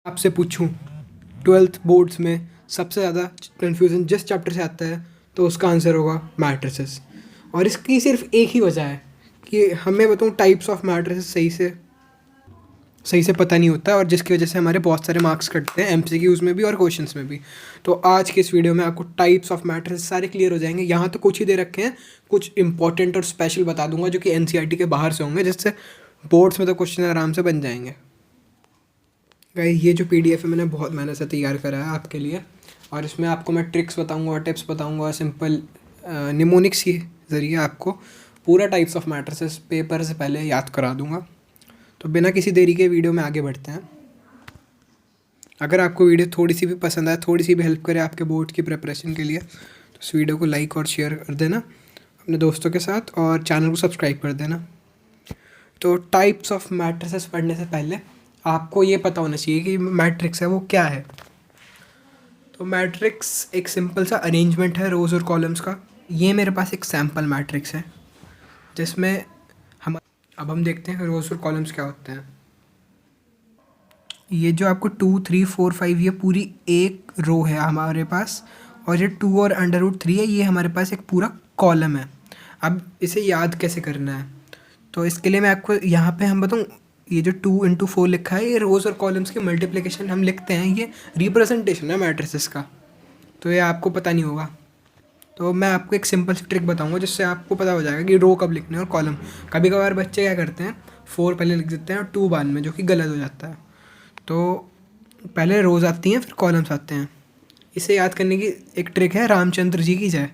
आपसे पूछूं 12th boards में सबसे ज़्यादा कन्फ्यूज़न जिस चैप्टर से आता है तो उसका आंसर होगा मैट्रिसेस। और इसकी सिर्फ एक ही वजह है कि हमें बताऊं टाइप्स ऑफ मैट्रिसेस सही से पता नहीं होता, और जिसकी वजह से हमारे बहुत सारे मार्क्स कटते हैं एमसीक्यूज़ में भी और क्वेश्चंस में भी। तो आज के इस वीडियो में आपको टाइप्स ऑफ मैट्रिसेस सारे क्लियर हो जाएंगे। यहाँ तो कुछ ही दे रखे हैं, कुछ इंपॉर्टेंट और स्पेशल बता दूंगा जो कि एनसीईआरटी के बाहर से होंगे, जिससे बोर्ड्स में तो क्वेश्चन आराम से बन जाएंगे। गाइस, ये जो पीडीएफ है मैंने बहुत मेहनत से तैयार करा है आपके लिए, और इसमें आपको मैं ट्रिक्स बताऊंगा, टिप्स बताऊंगा, सिंपल निमोनिक्स के ज़रिए आपको पूरा टाइप्स ऑफ मैट्रिसेस पेपर से पहले याद करा दूंगा। तो बिना किसी देरी के वीडियो में आगे बढ़ते हैं। अगर आपको वीडियो थोड़ी सी भी पसंद आए, थोड़ी सी भी हेल्प करे आपके बोर्ड की प्रिपरेशन के लिए, तो इस वीडियो को लाइक और शेयर कर देना अपने दोस्तों के साथ, और चैनल को सब्सक्राइब कर देना। तो टाइप्स ऑफ मैट्रिसेस पढ़ने से पहले आपको ये पता होना चाहिए कि मैट्रिक्स है वो क्या है। तो मैट्रिक्स एक सिंपल सा अरेंजमेंट है रोज़ और कॉलम्स का। ये मेरे पास एक सैम्पल मैट्रिक्स है जिसमें हम देखते हैं रोज़ और कॉलम्स क्या होते हैं। ये जो आपको 2, 3, 4, 5 ये पूरी एक रो है हमारे पास, और ये 2 और √3 है, ये हमारे पास एक पूरा कॉलम है। अब इसे याद कैसे करना है, तो इसके लिए मैं आपको यहाँ पे हम बताऊँ, ये जो 2 × 4 लिखा है ये रोज़ और कॉलम्स के मल्टीप्लिकेशन हम लिखते हैं, ये रिप्रेजेंटेशन है मैट्रिसेस का। तो ये आपको पता नहीं होगा, तो मैं आपको एक सिंपल सी ट्रिक बताऊंगा जिससे आपको पता हो जाएगा कि रो कब लिखने और कॉलम। कभी कभार बच्चे क्या करते हैं, 4 पहले लिख देते हैं और 2 बाद में, जो कि गलत हो जाता है। तो पहले रोज़ आती हैं फिर कॉलम्स आते हैं। इसे याद करने की एक ट्रिक है, रामचंद्र जी की जय।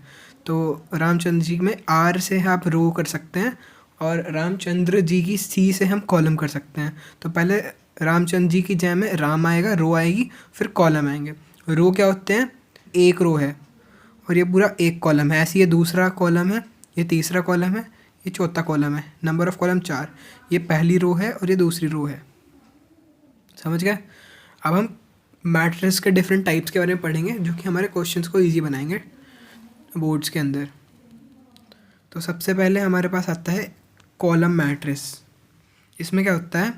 तो रामचंद्र जी में आर से आप रो कर सकते हैं, और रामचंद्र जी की सी से हम कॉलम कर सकते हैं। तो पहले रामचंद्र जी की जय में राम आएगा, रो आएगी, फिर कॉलम आएंगे। रो क्या होते हैं, एक रो है और ये पूरा एक कॉलम है। ऐसे ये दूसरा कॉलम है, ये तीसरा कॉलम है, ये चौथा कॉलम है। Number of column 4। ये पहली रो है और ये दूसरी रो है। समझ गए। अब हम मैट्रिक्स के डिफरेंट टाइप्स के बारे में पढ़ेंगे जो कि हमारे क्वेश्चंस को इजी बनाएंगे बोर्ड्स के अंदर। तो सबसे पहले हमारे पास आता है कॉलम मैट्रिक्स। इसमें क्या होता है,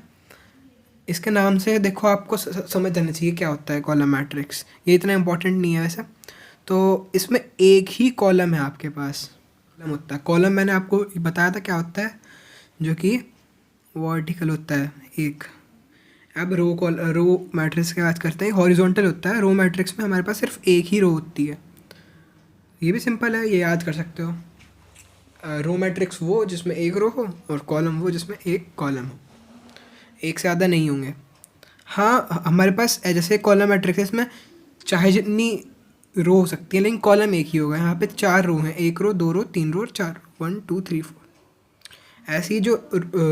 इसके नाम से देखो आपको समझ जाना चाहिए क्या होता है कॉलम मैट्रिक्स। ये इतना इंपॉर्टेंट नहीं है वैसे। तो इसमें एक ही कॉलम है आपके पास, कॉलम होता है। कॉलम मैंने आपको बताया था क्या होता है, जो कि वर्टिकल होता है एक। अब रो मैट्रिक्स की बात करते हैं, हॉरिजॉन्टल होता है। रो मैट्रिक्स में हमारे पास सिर्फ एक ही रो होती है। ये भी सिंपल है, ये याद कर सकते हो। रो मैट्रिक्स वो जिसमें एक रो हो, और कॉलम वो जिसमें एक कॉलम हो। एक से ज़्यादा नहीं होंगे। हाँ, हमारे पास जैसे कॉलम मैट्रिक्स है, इसमें चाहे जितनी रो हो सकती है लेकिन कॉलम एक ही होगा। यहाँ पे 4 रो हैं, 1 रो, 2 रो, 3 रो और 4, 1, 2, 3, 4। ऐसी जो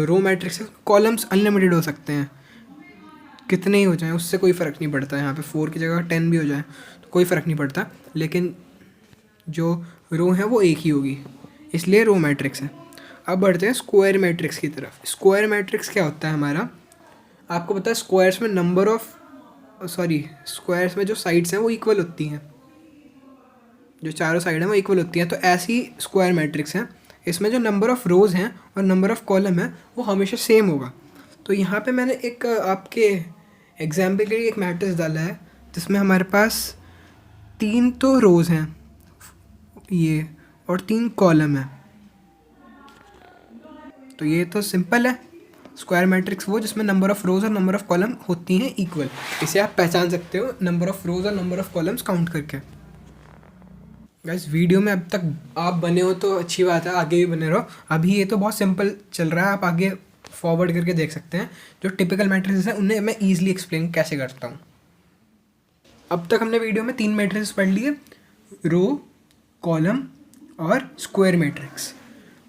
रो मैट्रिक्स है, कॉलम्स अनलिमिटेड हो सकते हैं, कितने ही हो जाएं उससे कोई फ़र्क नहीं पड़ता। यहाँ पे 4 की जगह 10 भी हो जाए तो कोई फ़र्क नहीं पड़ता, लेकिन जो रो है वो एक ही होगी, इसलिए रो मैट्रिक्स है। अब बढ़ते हैं स्क्वायर मैट्रिक्स की तरफ। स्क्वायर मैट्रिक्स क्या होता है हमारा, आपको पता है स्क्वायर्स में स्क्वायर्स में जो साइड्स हैं वो इक्वल होती हैं, जो चारों साइड हैं वो इक्वल होती हैं। तो ऐसी स्क्वायर मैट्रिक्स हैं, इसमें जो नंबर ऑफ़ रोज़ हैं और नंबर ऑफ़ कॉलम है वो हमेशा सेम होगा। तो यहाँ पे मैंने एक आपके एग्जाम्पल के लिए एक मैट्रिक्स डाला है जिसमें हमारे पास 3 तो रोज़ हैं ये, और 3 कॉलम है। तो ये तो सिंपल है। स्क्वायर मैट्रिक्स वो जिसमें नंबर ऑफ़ रोज़ और नंबर ऑफ़ कॉलम होती हैं इक्वल। इसे आप पहचान सकते हो नंबर ऑफ़ रोज़ और नंबर ऑफ़ कॉलम्स काउंट करके। गाइस, वीडियो में अब तक आप बने हो तो अच्छी बात है, आगे भी बने रहो। अभी ये तो बहुत सिंपल चल रहा है, आप आगे फॉरवर्ड करके देख सकते हैं। जो टिपिकल मैट्रिक्स हैं उन्हें मैं ईजिली एक्सप्लेन कैसे करता हूँ। अब तक हमने वीडियो में 3 मैट्रिक्स पढ़ लिए, रो, कॉलम और स्क्वायर मैट्रिक्स।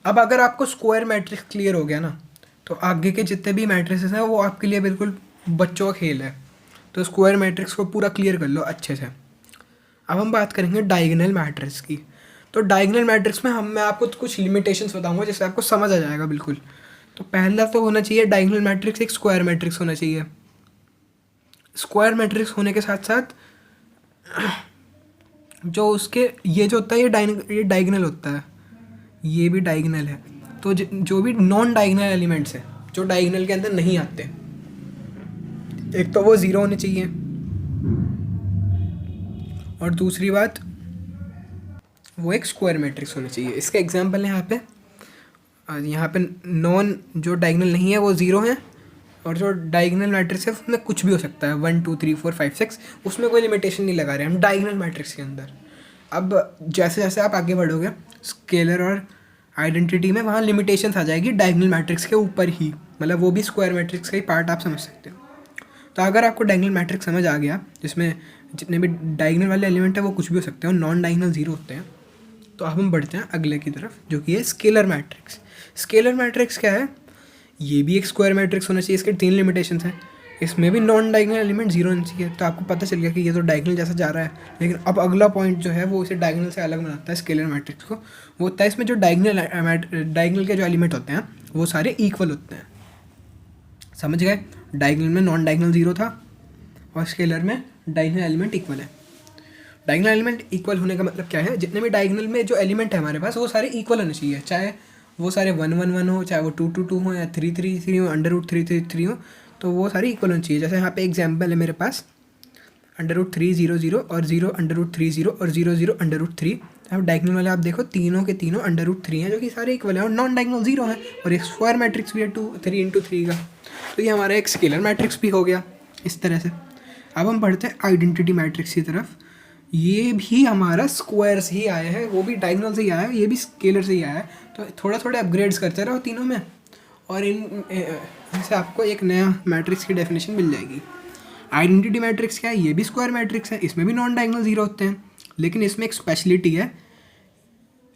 अब अगर आपको स्क्वायर मैट्रिक्स क्लियर हो गया ना, तो आगे के जितने भी मैट्रिक्स हैं वो आपके लिए बिल्कुल बच्चों का खेल है। तो स्क्वायर मैट्रिक्स को पूरा क्लियर कर लो अच्छे से। अब हम बात करेंगे डायगोनल मैट्रिक्स की। तो डायगोनल मैट्रिक्स में मैं आपको कुछ लिमिटेशंस बताऊंगा जिससे आपको समझ आ जाएगा बिल्कुल। तो पहला तो होना चाहिए डायगोनल मैट्रिक्स एक स्क्वायर मैट्रिक्स होना चाहिए। स्क्वायर मैट्रिक्स होने के साथ साथ जो उसके ये जो होता है ये डायगोनल होता है, ये भी डायगोनल है। तो जो भी नॉन डायगोनल एलिमेंट्स हैं जो डायगोनल के अंदर नहीं आते, एक तो वो ज़ीरो होने चाहिए, और दूसरी बात वो एक स्क्वायर मैट्रिक्स होना चाहिए। इसका एग्जांपल है यहाँ पे नॉन जो डायगोनल नहीं है वो ज़ीरो है, और जो डायगोनल मैट्रिक्स है उसमें कुछ भी हो सकता है, 1 2 3 4 5 6, उसमें कोई लिमिटेशन नहीं लगा रहे हम डायगोनल मैट्रिक्स के अंदर। अब जैसे जैसे आप आगे बढ़ोगे स्केलर और आइडेंटिटी में, वहाँ लिमिटेशंस आ जाएगी डायगोनल मैट्रिक्स के ऊपर ही, मतलब वो भी स्क्वायर मैट्रिक्स का ही पार्ट आप समझ सकते हो। तो अगर आपको डायगोनल मैट्रिक्स समझ आ गया जिसमें जितने भी डायगोनल वाले एलिमेंट है वो कुछ भी हो सकते हैं और नॉन डायगोनल ज़ीरो होते हैं, तो अब हम बढ़ते हैं अगले की तरफ जो कि है स्केलर मैट्रिक्स। स्केलर मैट्रिक्स क्या है? ये भी एक स्क्वायर मैट्रिक्स होना चाहिए, इसके 3 लिमिटेशंस हैं, इसमें भी नॉन डायगोनल एलिमेंट जीरो होना चाहिए। तो आपको पता चल गया कि ये तो डायगोनल जैसा जा रहा है, लेकिन अब अगला पॉइंट जो है वो इसे डायगोनल से अलग बनाता है स्केलर मैट्रिक्स को। वो होता है इसमें जो डायगोनल के जो एलिमेंट होते हैं वो सारे इक्वल होते हैं। समझ गए? डायगोनल में नॉन डायगोनल जीरो था और स्केलर में डायगोनल एलिमेंट इक्वल है। डायगोनल एलिमेंट इक्वल होने का मतलब क्या है? जितने भी डायगोनल में जो एलिमेंट है हमारे पास वो सारे इक्वल होने चाहिए, चाहे वो सारे 1 1 1 हो, चाहे वो 2 2 2 हो, या 3 3 3 हो, √3 3 3 हो, तो वो सारे इक्वल होने चाहिए। जैसे यहाँ पे एग्जांपल है मेरे पास √3 0 0 और 0 √3 0 और 0 0 √3। अब डायगोनल वाले आप देखो तीनों के तीनों √3 हैं जो कि सारे इक्वल हैं, और नॉन डायगोनल जीरो है, और एक स्क्वायर मैट्रिक्स भी है 2 3 × 3 का। तो ये हमारा एक स्केलर मैट्रिक्स भी हो गया इस तरह से। अब हम बढ़ते हैं आइडेंटिटी मैट्रिक्स की तरफ। ये भी हमारा स्क्वायर से ही आया है, वो भी डायगोनल से ही आया है, ये भी स्केलर से ही आया है। तो थोड़ा थोड़ा अपग्रेड्स करते रहो तीनों में, और इनसे आपको एक नया मैट्रिक्स की डेफिनेशन मिल जाएगी। आइडेंटिटी मैट्रिक्स क्या है? ये भी स्क्वायर मैट्रिक्स है, इसमें भी नॉन डायगोनल जीरो होते हैं, लेकिन इसमें एक स्पेशलिटी है।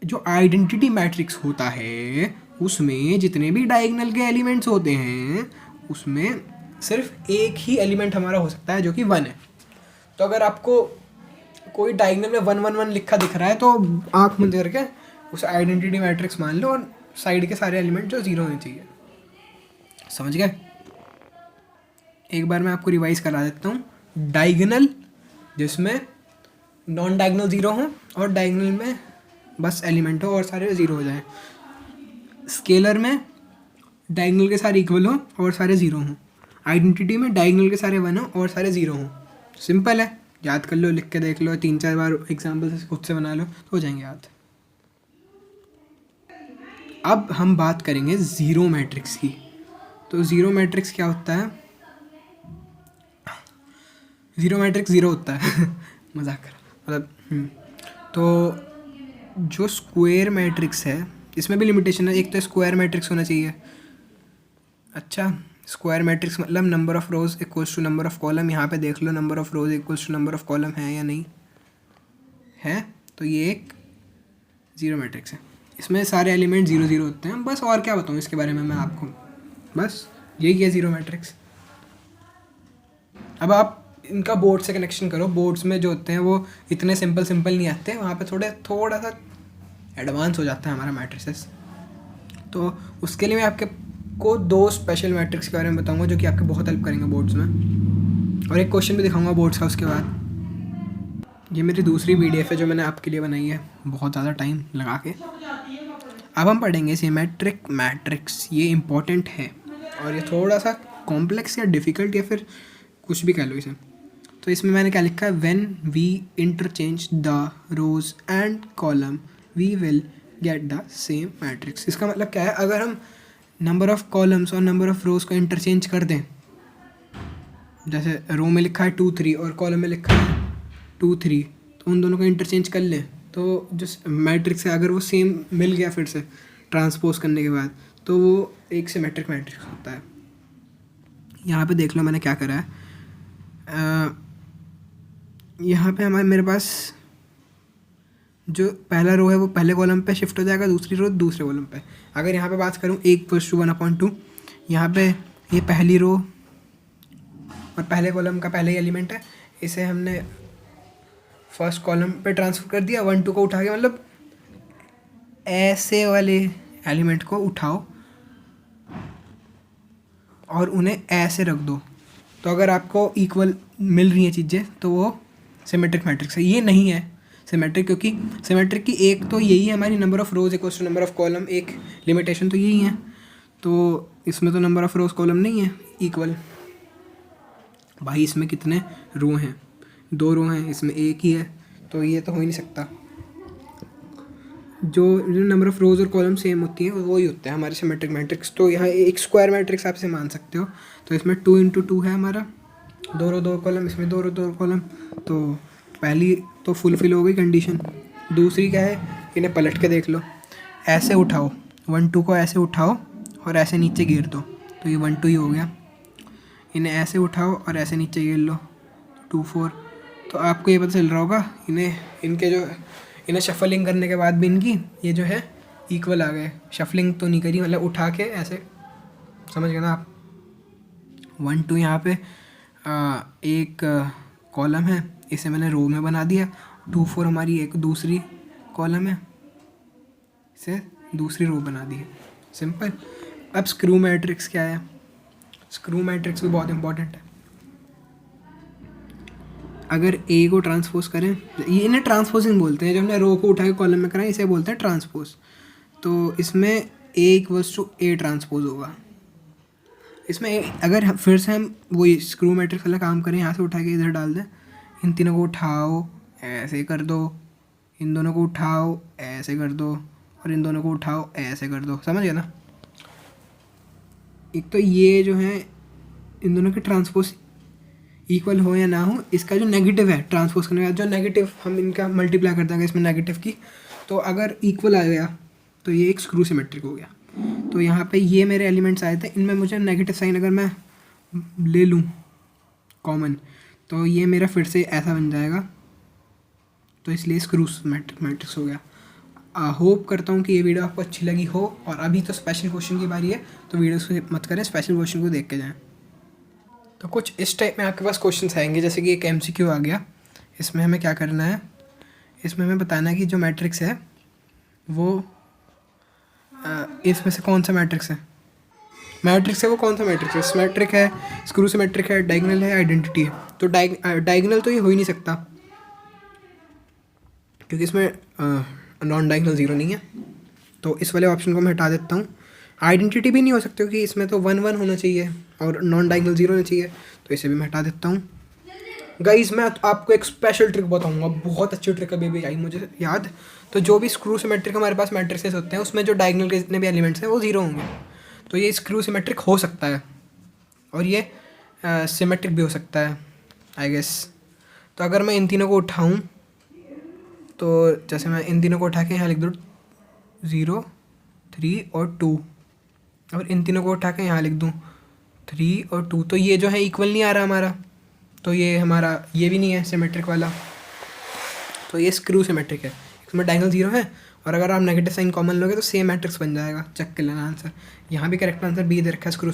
जो आइडेंटिटी मैट्रिक्स होता है उसमें जितने भी डायगोनल के एलिमेंट्स होते हैं उसमें सिर्फ एक ही एलिमेंट हमारा हो सकता है जो कि 1 है। तो अगर आपको कोई डायगोनल में 1 1 1 लिखा दिख रहा है तो आँख बंद करके उसे आइडेंटिटी मैट्रिक्स मान लो, और साइड के सारे एलिमेंट जो जीरो होने चाहिए। समझ गए? एक बार मैं आपको रिवाइज करा देता हूँ। डायगोनल जिसमें नॉन डायगोनल जीरो हो, और डायगोनल में बस एलिमेंट हो और सारे जीरो हो जाए। स्केलर में डायगोनल के सारे इक्वल हो और सारे जीरो हों। आइडेंटिटी में डायगोनल के सारे 1 हो और सारे जीरो हों। सिंपल है, याद कर लो, लिख के देख लो, 3 4 बार एग्जाम्पल से खुद से बना लो तो हो जाएंगे याद। अब हम बात करेंगे ज़ीरो मैट्रिक्स की। तो ज़ीरो मैट्रिक्स क्या होता है? ज़ीरो मैट्रिक्स ज़ीरो होता है मजाक कर मतलब तो जो स्क्वायर मैट्रिक्स है इसमें भी लिमिटेशन है। एक तो स्क्वायर मैट्रिक्स होना चाहिए। अच्छा, स्क्वायर मैट्रिक्स मतलब number of rows equals to number of column. यहाँ पे देख लो number of rows equals to number of column है या नहीं है। तो ये एक ज़ीरो मैट्रिक्स है, इसमें सारे एलिमेंट 0 0 होते हैं। बस और क्या बताऊँ इसके बारे में मैं आपको, बस यही है ज़ीरो मैट्रिक्स। अब आप इनका बोर्ड से कनेक्शन करो। बोर्ड्स में जो होते हैं वो इतने सिंपल नहीं आते, वहाँ पे थोड़ा सा एडवांस हो जाता है हमारा मैट्रिसेस। तो उसके लिए मैं आपके को 2 स्पेशल मैट्रिक्स के बारे में बताऊंगा जो कि आपके बहुत हेल्प करेंगे बोर्ड्स में, और एक क्वेश्चन भी दिखाऊंगा बोर्ड्स का उसके बाद। ये मेरी दूसरी PDF है जो मैंने आपके लिए बनाई है बहुत ज़्यादा टाइम लगा के। अब हम पढ़ेंगे सिमेट्रिक मैट्रिक्स। ये इम्पॉर्टेंट है और ये थोड़ा सा कॉम्प्लेक्स या डिफ़िकल्ट या फिर कुछ भी कह लो इसे। तो इसमें मैंने क्या लिखा है? When we interchange the rows and column we will get the same matrix. इसका मतलब क्या है? अगर हम नंबर ऑफ़ कॉलम्स और नंबर ऑफ़ रोज को इंटरचेंज कर दें, जैसे रो में लिखा है 2 3 और कॉलम में लिखा है 2 3, तो उन दोनों को इंटरचेंज कर लें तो जो मैट्रिक्स है अगर वो सेम मिल गया फिर से ट्रांसपोज करने के बाद, तो वो एक सिमेट्रिक मैट्रिक्स होता है। यहाँ पे देख लो मैंने क्या करा है। यहाँ पे मेरे पास जो पहला रो है वो पहले कॉलम पे शिफ्ट हो जाएगा, दूसरी रो दूसरे कॉलम पे। अगर यहाँ पे बात करूँ 1/1/2, यहाँ पे ये पहली रो और पहले कॉलम का पहले ही एलिमेंट है, इसे हमने फर्स्ट कॉलम पे ट्रांसफ़र कर दिया। 1 2 को उठा के, मतलब ऐसे वाले एलिमेंट को उठाओ और उन्हें ऐसे रख दो, तो अगर आपको इक्वल मिल रही हैं चीज़ें तो वो सिमेट्रिक मैट्रिक्स है। ये नहीं है सिमेट्रिक, क्योंकि सिमेट्रिक की एक तो यही है हमारी number of rows equals to number of column, एक लिमिटेशन तो यही है। तो इसमें तो नंबर ऑफ़ रोज कॉलम नहीं है इक्वल। भाई इसमें कितने रो हैं, 2 रो हैं, इसमें एक ही है, तो ये तो हो ही नहीं सकता। जो नंबर ऑफ़ रोज़ और कॉलम सेम होती हैं वो ही होता है हमारे सिमेट्रिक मैट्रिक्स। तो यहाँ एक स्क्वायर मैट्रिक्स आप इसे मान सकते हो। तो इसमें 2 इंटू 2 है हमारा, 2 रो 2 कॉलम, इसमें 2 रो 2 कॉलम। तो पहली तो फुलफिल हो गई कंडीशन। दूसरी क्या है, इन्हें पलट के देख लो, ऐसे उठाओ 1 2 को, ऐसे उठाओ और ऐसे नीचे गिर दो, तो ये 1 2 ही हो गया। इन्हें ऐसे उठाओ और ऐसे नीचे गिर लो, 2 4। तो आपको ये पता चल रहा होगा इन्हें शफलिंग करने के बाद भी इनकी ये जो है इक्वल आ गए। शफलिंग तो नहीं करी, मतलब उठा के ऐसे, समझ गए ना आप। 1 2 यहाँ पे एक कॉलम है, इसे मैंने रो में बना दिया। 2 4 हमारी एक दूसरी कॉलम है, इसे दूसरी रो बना दी है, सिंपल। अब स्क्रू मैट्रिक्स क्या है, स्क्रू मैट्रिक्स भी बहुत इंपॉर्टेंट है। अगर ए को ट्रांसपोज करें, ये इन्हें ट्रांसपोजिंग बोलते हैं, जब हमने रो को उठा के कॉलम में कराएं इसे बोलते हैं ट्रांसपोज। तो इसमें ए इक्वल्स टू ए ट्रांसपोज होगा। इसमें अगर फिर से हम वही स्क्रू मैट्रिक्स वाला काम करें, यहाँ से उठा के इधर डाल दें, इन तीनों को उठाओ ऐसे कर दो, इन दोनों को उठाओ ऐसे कर दो, और इन दोनों को उठाओ ऐसे कर दो, समझ गए ना। एक तो ये जो है इन दोनों के ट्रांसपोज इक्वल हो या ना हो, इसका जो नेगेटिव है ट्रांसपोज करने का, जो नेगेटिव हम इनका मल्टीप्लाई कर देंगे इसमें नेगेटिव की, तो अगर इक्वल आ गया तो ये एक स्क्रू सिमेट्रिक हो गया। तो यहाँ पे ये मेरे एलिमेंट्स आए थे, इनमें मुझे नेगेटिव साइन अगर मैं ले लूँ कॉमन, तो ये मेरा फिर से ऐसा बन जाएगा, तो इसलिए स्क्रू मैट्रिक्स हो गया। होप करता हूँ कि ये वीडियो आपको अच्छी लगी हो। और अभी तो स्पेशल क्वेश्चन की बारी है, तो वीडियो से मत करें, स्पेशल क्वेश्चन को देख के जाएँ। तो कुछ इस टाइप में आपके पास क्वेश्चंस आएंगे, जैसे कि एक MCQ आ गया। इसमें हमें क्या करना है, इसमें हमें बताना है कि जो मैट्रिक्स है वो इसमें से कौन सा मैट्रिक्स है, वो कौन सा मैट्रिक्स है, सिमेट्रिक है, स्क्रू सिमेट्रिक है, डायगोनल है, आइडेंटिटी है। तो डायगोनल तो ये हो ही नहीं सकता, क्योंकि इसमें नॉन डायगोनल 0 नहीं है, तो इस वाले ऑप्शन को मैं हटा देता हूँ। आइडेंटिटी भी नहीं हो सकती, क्योंकि इसमें तो 1 1 होना चाहिए और नॉन डायगोनल 0 होना चाहिए, तो इसे भी मैं हटा देता हूँ। गाइस मैं आपको एक स्पेशल ट्रिक बताऊंगा, बहुत अच्छी ट्रिक अभी भी आई मुझे याद। तो जो भी स्क्रू सिमेट्रिक हमारे पास मैट्रिक्सेस होते हैं, उसमें जो डायगोनल के जितने भी एलिमेंट्स हैं वो 0 होंगे, तो ये स्क्रू सिमेट्रिक हो सकता है, और ये सिमेट्रिक भी हो सकता है आई गेस। तो अगर मैं इन तीनों को उठाऊँ, तो जैसे मैं इन तीनों को उठा के यहाँ लिख दूँ 0 3 और 2, और इन तीनों को उठा के यहाँ लिख दूँ 3 और 2, तो ये जो है इक्वल नहीं आ रहा हमारा, तो ये हमारा ये भी नहीं है सिमेट्रिक वाला, तो ये स्क्रू सिमेट्रिक है। इसमें डायगोनल 0 है, और अगर आप नेगेटिव साइन कॉमन लोगे तो सेम मैट्रिक्स बन जाएगा। चेक कर लेना आंसर, यहाँ भी करेक्ट आंसर बी दे रखा है, स्क्रू